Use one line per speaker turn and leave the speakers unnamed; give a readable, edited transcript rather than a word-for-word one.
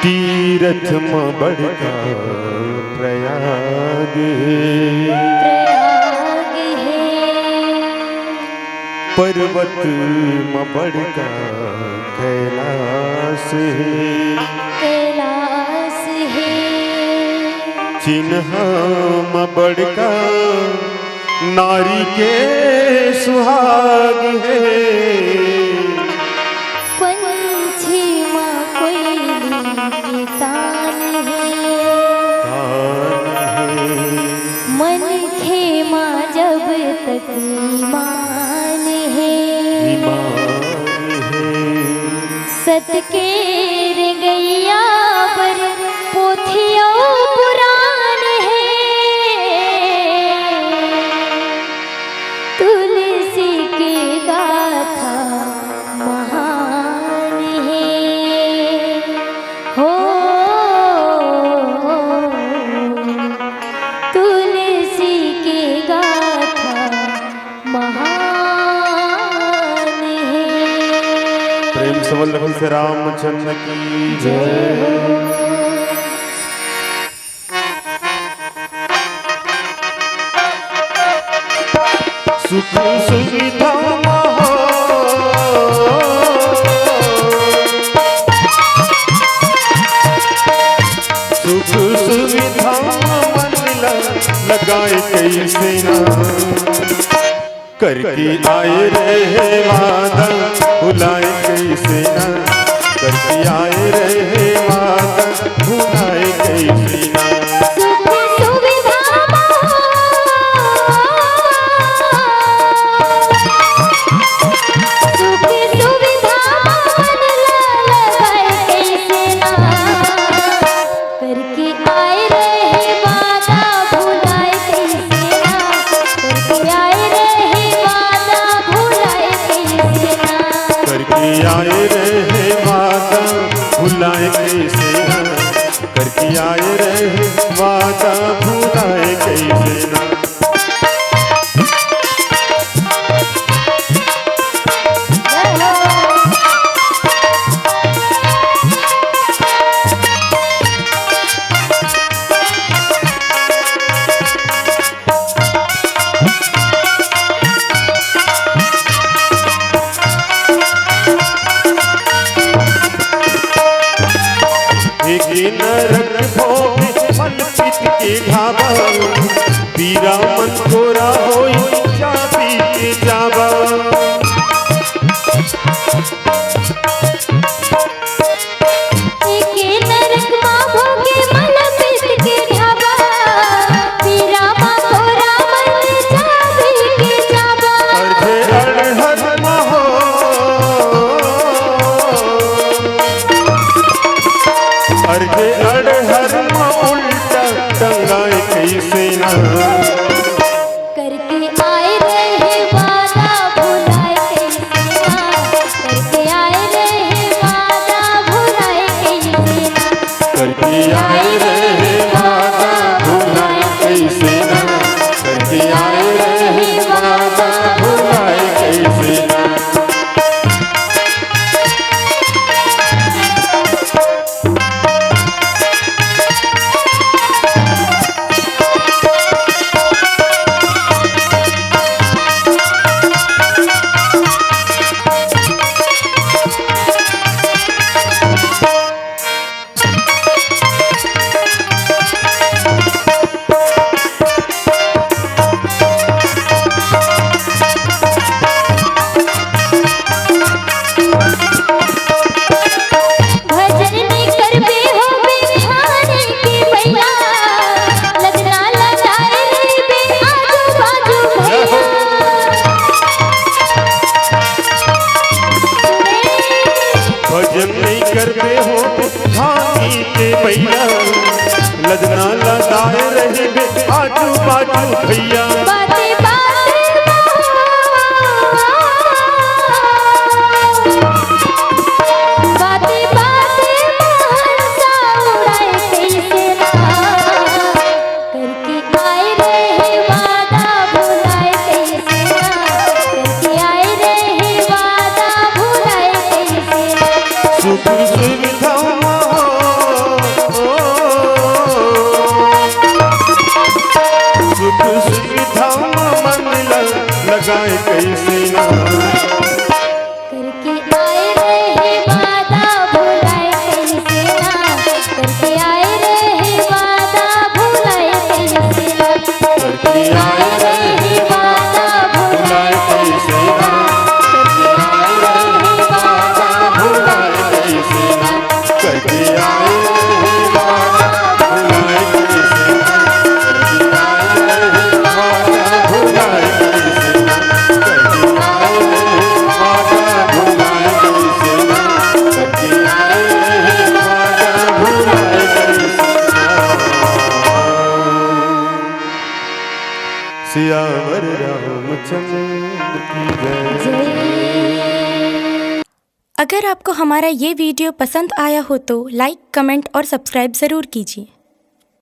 तीरथ में बड़का प्रयाग है, पर्वत में बड़का कैलाश है, चिन्ह में बड़का नारी के सुहाग है,
पंछी माँ कोयली के तान है, मन खेमा जब तक ईमान है, सत के रे गैया पर पोथियों पुराण है, तुलसी की गाथा महान है, हो तुलसी की गाथा महान है।
प्रेम से वल्लभ से रामचंद्र की जय। सुख सुविधा सुख सुविधा मन लगाए कैसे ना, करके आए रहे वादा भुलाए कैसे ना, करके आए रहे वादा भुलाए कैसे ना। आए रहे वादा भुलाए कैसे ना, करके आए रहे वादा भुलाए कैसे ना। नरक भोग फल पित के ढाबा, पीरा मन थोड़ा होई चाबी के जाबा।
नरक माँ भोगे मन पित के ढाबा, पीरा माँ थोड़ा मन चाबी के जाबा।
अर्धे अड़हर महो अर्धे अड़हर में उल्टा टंगाए कैसे ना,
करके आए रहे वादा भुलाए कैसे ना, करके आए रहे वादा भुलाए कैसे ना,
करके आए रहे वादा भुलाए कैसे ना, करके आए रहे वादा भुलाए कैसे ना। करते हो धामी के भैया, लदना लदाए रहे आजू बाजू भैया। सुख सुविधा लगाए कैसे ना।
करके आए रहे वादा भुलाए कैसे ना, करके आए रहे वादा भुलाए कैसे ना,
करके आए रहे वादा भुलाए कैसे ना, करके आए रहे वादा भुलाए कैसे ना, करके आए रहे वादा भुलाए कैसे ना, करके आए रहे वादा भुलाए कैसे ना, करके आए रहे वादा भुलाए कैसे ना, करके आए रहे वादा भुलाए कैसे ना। सियावर रामचंद्र की जय।
अगर आपको हमारा ये वीडियो पसंद आया हो तो लाइक, कमेंट और सब्सक्राइब ज़रूर कीजिए।